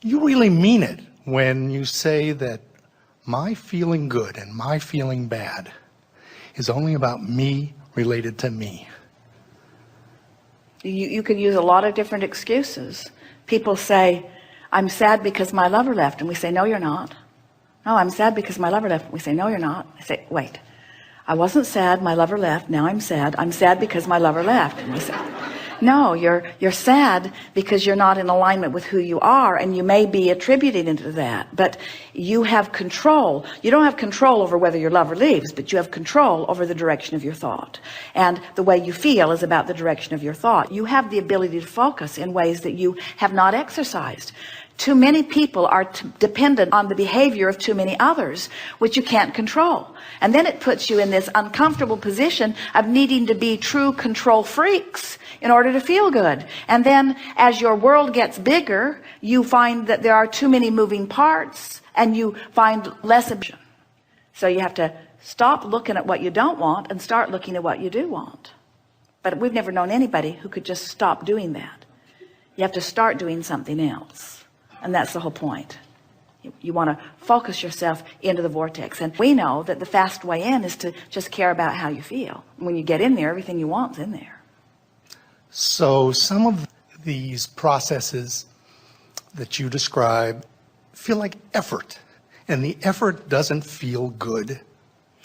You really mean it when you say that my feeling good and my feeling bad is only about me related to me. You could use a lot of different excuses. People say, I'm sad because my lover left. And we say, no, you're not. No, I'm sad because my lover left. We say, no, you're not. I say, wait, I wasn't sad, my lover left. Now I'm sad. I'm sad because my lover left. And we say, no, you're sad because you're not in alignment with who you are, and you may be attributing into that, but you have control. You don't have control over whether your lover leaves, but you have control over the direction of your thought, and the way you feel is about the direction of your thought. You have the ability to focus in ways that you have not exercised. Too many people are dependent on the behavior of too many others, which you can't control. And then it puts you in this uncomfortable position of needing to be true control freaks in order to feel good. And then as your world gets bigger, you find that there are too many moving parts and you find less option. So you have to stop looking at what you don't want and start looking at what you do want. But we've never known anybody who could just stop doing that. You have to start doing something else. And that's the whole point. You want to focus yourself into the vortex. And we know that the fast way in is to just care about how you feel. When you get in there, everything you want is in there. So some of these processes that you describe feel like effort. And the effort doesn't feel good.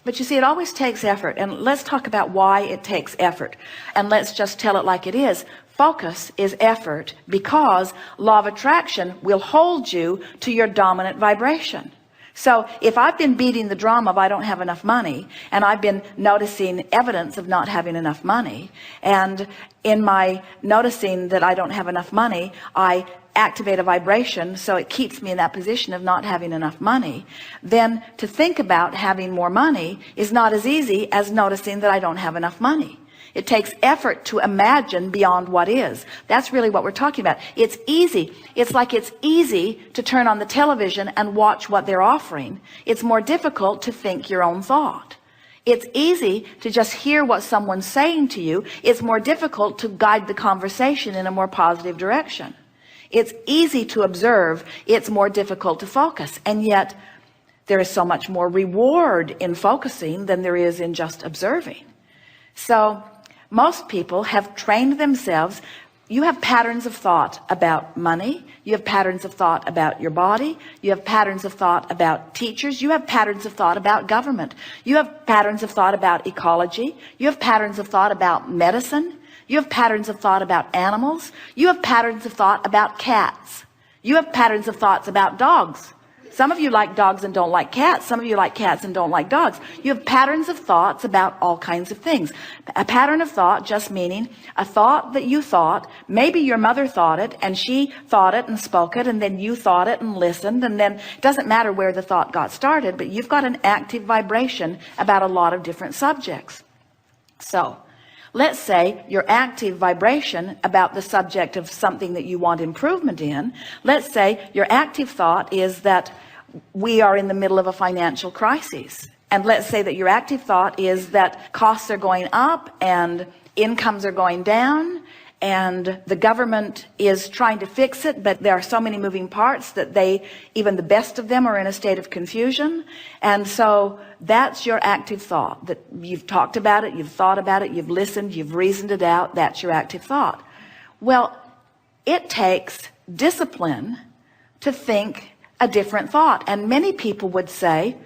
But you see, it always takes effort. And let's talk about why it takes effort. And let's just tell it like it is. Focus is effort because law of attraction will hold you to your dominant vibration. So if I've been beating the drum of I don't have enough money, and I've been noticing evidence of not having enough money, and in my noticing that I don't have enough money, I activate a vibration so it keeps me in that position of not having enough money, then to think about having more money is not as easy as noticing that I don't have enough money. It takes effort to imagine beyond what is. That's really what we're talking about. It's easy. It's like it's easy to turn on the television and watch what they're offering. It's more difficult to think your own thought. It's easy to just hear what someone's saying to you. It's more difficult to guide the conversation in a more positive direction. It's easy to observe. It's more difficult to focus. And yet there is so much more reward in focusing than there is in just observing. So most people have trained themselves. You have patterns of thought about money. You have patterns of thought about your body. You have patterns of thought about teachers. You have patterns of thought about government. You have patterns of thought about ecology. You have patterns of thought about medicine. You have patterns of thought about animals. You have patterns of thought about cats. You have patterns of thoughts about dogs. Some of you like dogs and don't like cats. Some of you like cats and don't like dogs. You have patterns of thoughts about all kinds of things. A pattern of thought just meaning a thought that you thought, maybe your mother thought it and she thought it and spoke it, and then you thought it and listened, and then it doesn't matter where the thought got started, but you've got an active vibration about a lot of different subjects. So let's say your active vibration about the subject of something that you want improvement in. Let's say your active thought is that we are in the middle of a financial crisis. And let's say that your active thought is that costs are going up and incomes are going down and the government is trying to fix it, but there are so many moving parts that even the best of them are in a state of confusion. And so that's your active thought, that you've talked about it, you've thought about it, you've listened, you've reasoned it out. That's your active thought. Well, it takes discipline to think a different thought. And many people would say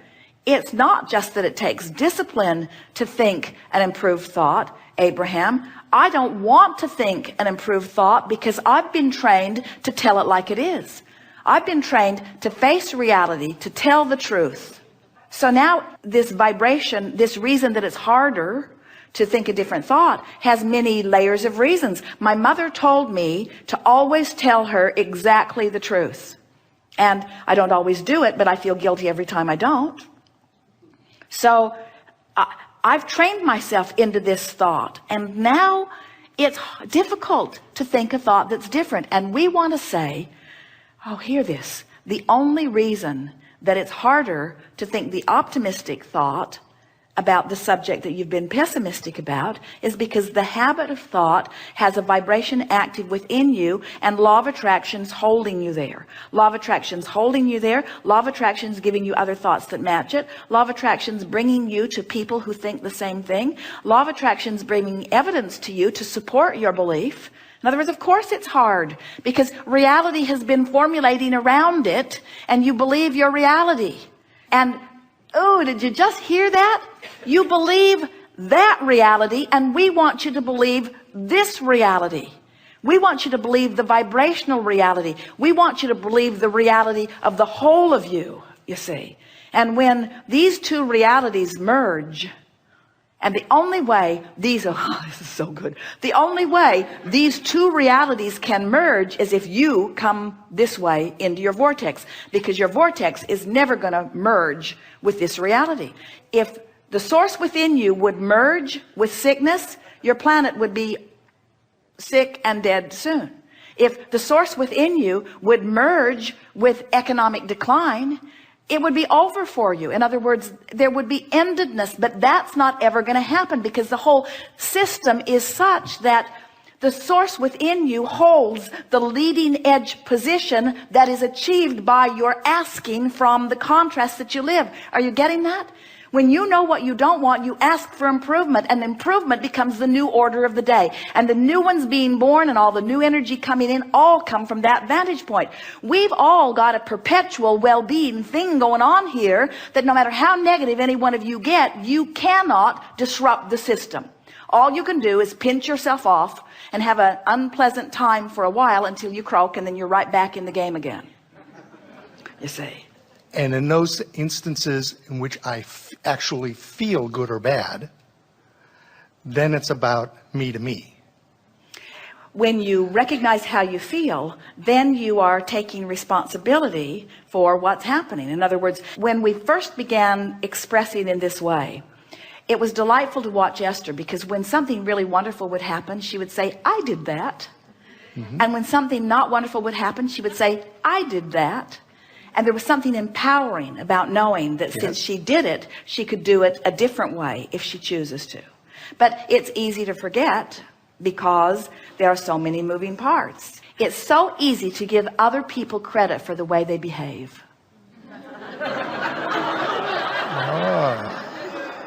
it's not just that it takes discipline to think an improved thought. Abraham, I don't want to think an improved thought because I've been trained to tell it like it is. I've been trained to face reality, to tell the truth. So now this vibration, this reason that it's harder to think a different thought has many layers of reasons. My mother told me to always tell her exactly the truth. And I don't always do it, but I feel guilty every time I don't. So I've trained myself into this thought, and now it's difficult to think a thought that's different. And we want to say, oh, hear this. The only reason that it's harder to think the optimistic thought about the subject that you've been pessimistic about is because the habit of thought has a vibration active within you, and law of attraction's holding you there. Law of attraction's holding you there. Law of attraction's giving you other thoughts that match it. Law of attraction's bringing you to people who think the same thing. Law of attraction's bringing evidence to you to support your belief. In other words, of course it's hard, because reality has been formulating around it, and you believe your reality. And oh, did you just hear that? You believe that reality, and we want you to believe this reality. We want you to believe the vibrational reality. We want you to believe the reality of the whole of you, you see. And when these two realities merge, and the only way these are, oh, this is so good. The only way these two realities can merge is if you come this way into your vortex, because your vortex is never going to merge with this reality. If the source within you would merge with sickness, your planet would be sick and dead soon. If the source within you would merge with economic decline, it would be over for you. In other words, there would be endedness, but that's not ever going to happen, because the whole system is such that the source within you holds the leading edge position that is achieved by your asking from the contrast that you live. Are you getting that? When you know what you don't want, you ask for improvement, and improvement becomes the new order of the day. And the new ones being born and all the new energy coming in all come from that vantage point. We've all got a perpetual well-being thing going on here that no matter how negative any one of you get, you cannot disrupt the system. All you can do is pinch yourself off and have an unpleasant time for a while until you croak, and then you're right back in the game again. You see. And in those instances in which I actually feel good or bad, then it's about me to me. When you recognize how you feel, then you are taking responsibility for what's happening. In other words, when we first began expressing in this way, it was delightful to watch Esther, because when something really wonderful would happen, she would say, I did that. And when something not wonderful would happen, she would say, I did that. And there was something empowering about knowing that since she did it, she could do it a different way if she chooses to. But it's easy to forget because there are so many moving parts. It's so easy to give other people credit for the way they behave.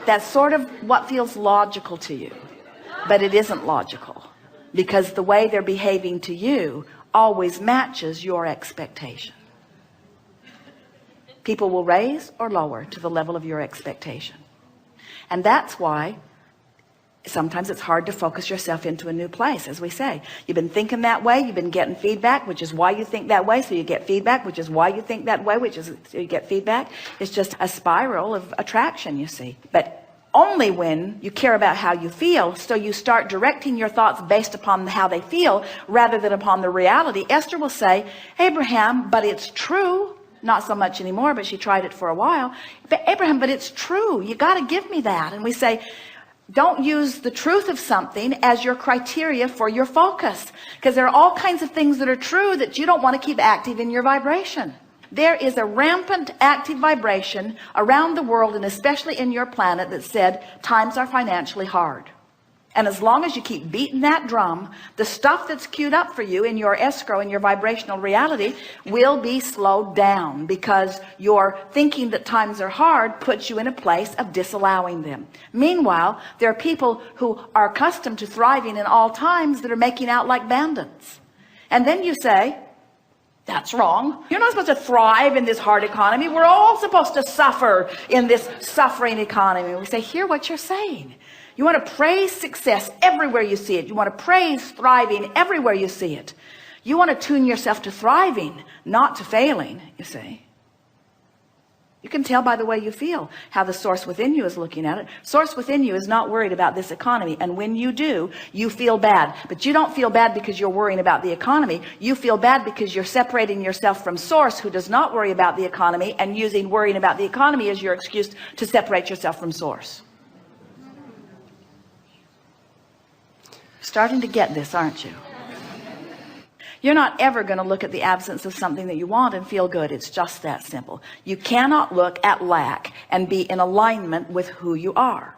That's sort of what feels logical to you, but it isn't logical, because the way they're behaving to you always matches your expectation. People will raise or lower to the level of your expectation. And that's why sometimes it's hard to focus yourself into a new place. As we say, you've been thinking that way, you've been getting feedback, which is why you think that way, so you get feedback, which is why you think that way, which is so you get feedback. It's just a spiral of attraction, you see. But only when you care about how you feel, so you start directing your thoughts based upon how they feel rather than upon the reality. Esther will say, Abraham, but it's true. Not so much anymore, but she tried it for a while. But Abraham, but it's true. You got to give me that. And we say, don't use the truth of something as your criteria for your focus, because there are all kinds of things that are true that you don't want to keep active in your vibration. There is a rampant active vibration around the world, and especially in your planet, that said times are financially hard. And as long as you keep beating that drum, the stuff that's queued up for you in your escrow, in your vibrational reality, will be slowed down, because your thinking that times are hard puts you in a place of disallowing them. Meanwhile, there are people who are accustomed to thriving in all times that are making out like bandits. And then you say, that's wrong. You're not supposed to thrive in this hard economy. We're all supposed to suffer in this suffering economy. We say, hear what you're saying. You want to praise success everywhere you see it. You want to praise thriving everywhere you see it. You want to tune yourself to thriving, not to failing, you see. You can tell by the way you feel how the source within you is looking at it. Source within you is not worried about this economy. And when you do, you feel bad. But you don't feel bad because you're worrying about the economy. You feel bad because you're separating yourself from source, who does not worry about the economy, and using worrying about the economy as your excuse to separate yourself from source. Starting to get this, aren't you? You're not ever going to look at the absence of something that you want and feel good. It's just that simple. You cannot look at lack and be in alignment with who you are.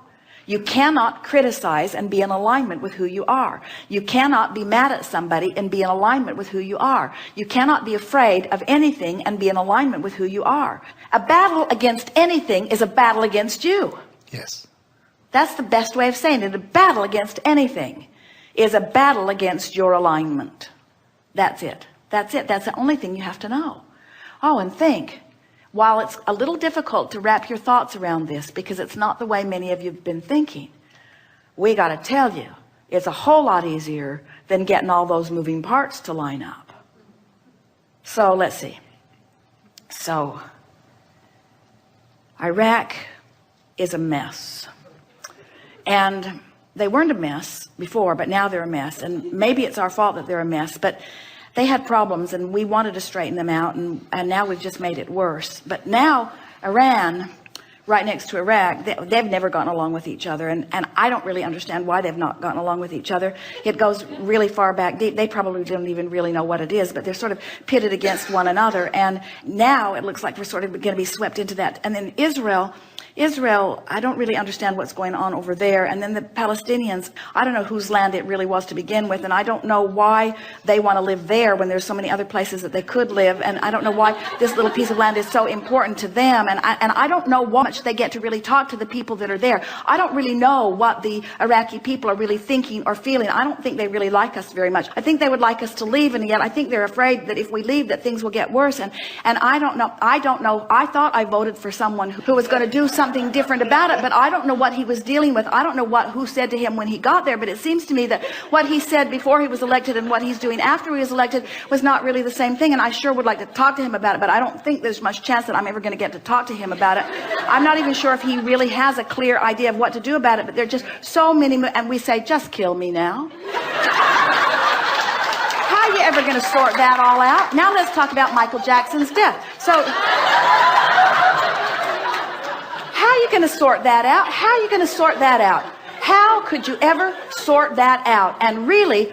You cannot criticize and be in alignment with who you are. You cannot be mad at somebody and be in alignment with who you are. You cannot be afraid of anything and be in alignment with who you are. A battle against anything is a battle against you. Yes. That's the best way of saying it. A battle against anything is a battle against your alignment. That's it. That's it. That's the only thing you have to know. Oh, and think. While it's a little difficult to wrap your thoughts around this because it's not the way many of you have been thinking, we got to tell you, it's a whole lot easier than getting all those moving parts to line up. So let's see. So Iraq is a mess. And they weren't a mess before, but now they're a mess. And maybe it's our fault that they're a mess, but they had problems and we wanted to straighten them out, and now we've just made it worse. But now Iran, right next to Iraq, they've never gotten along with each other, and I don't really understand why they've not gotten along with each other. It goes really far back deep. They probably don't even really know what it is, but they're sort of pitted against one another, and now it looks like we're sort of going to be swept into that. And then Israel, I don't really understand what's going on over there. And then the Palestinians, I don't know whose land it really was to begin with, and I don't know why they want to live there when there's so many other places that they could live, and I don't know why this little piece of land is so important to them, and I don't know how much they get to really talk to the people that are there. I don't really know what the Iraqi people are really thinking or feeling. I don't think they really like us very much. I think they would like us to leave, and yet I think they're afraid that if we leave that things will get worse, and I don't know. I thought I voted for someone who was going to do something different about it, but I don't know what he was dealing with. I don't know who said to him when he got there, but it seems to me that what he said before he was elected and what he's doing after he was elected was not really the same thing, and I sure would like to talk to him about it, but I don't think there's much chance that I'm ever going to get to talk to him about it. I'm not even sure if he really has a clear idea of what to do about it, but there are just so many, and we say, just kill me now. How are you ever going to sort that all out? Now let's talk about Michael Jackson's death. So how are you going to sort that out? How are you going to sort that out? How could you ever sort that out? And really,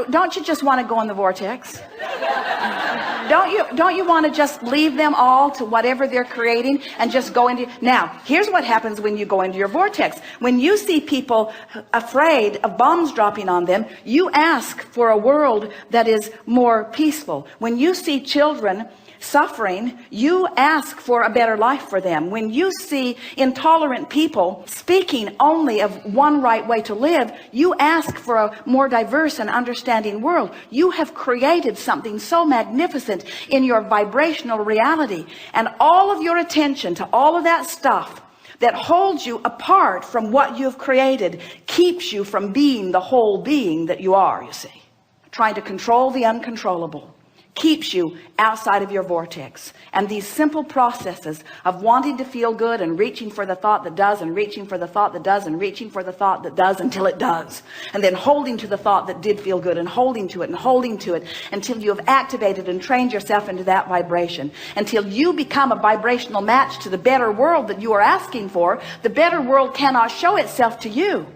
don't you just want to go in the vortex? Don't you want to just leave them all to whatever they're creating and just go into? Now, here's what happens when you go into your vortex. When you see people afraid of bombs dropping on them, you ask for a world that is more peaceful. When you see children suffering, you ask for a better life for them. When you see intolerant people speaking only of one right way to live, you ask for a more diverse and understanding world. You have created something so magnificent in your vibrational reality, and all of your attention to all of that stuff that holds you apart from what you've created keeps you from being the whole being that you are. You see, trying to control the uncontrollable keeps you outside of your vortex. And these simple processes of wanting to feel good and reaching for the thought that does, and reaching for the thought that does, and reaching for the thought that does until it does, and then holding to the thought that did feel good, and holding to it until you have activated and trained yourself into that vibration, until you become a vibrational match to the better world that you are asking for. The better world cannot show itself to you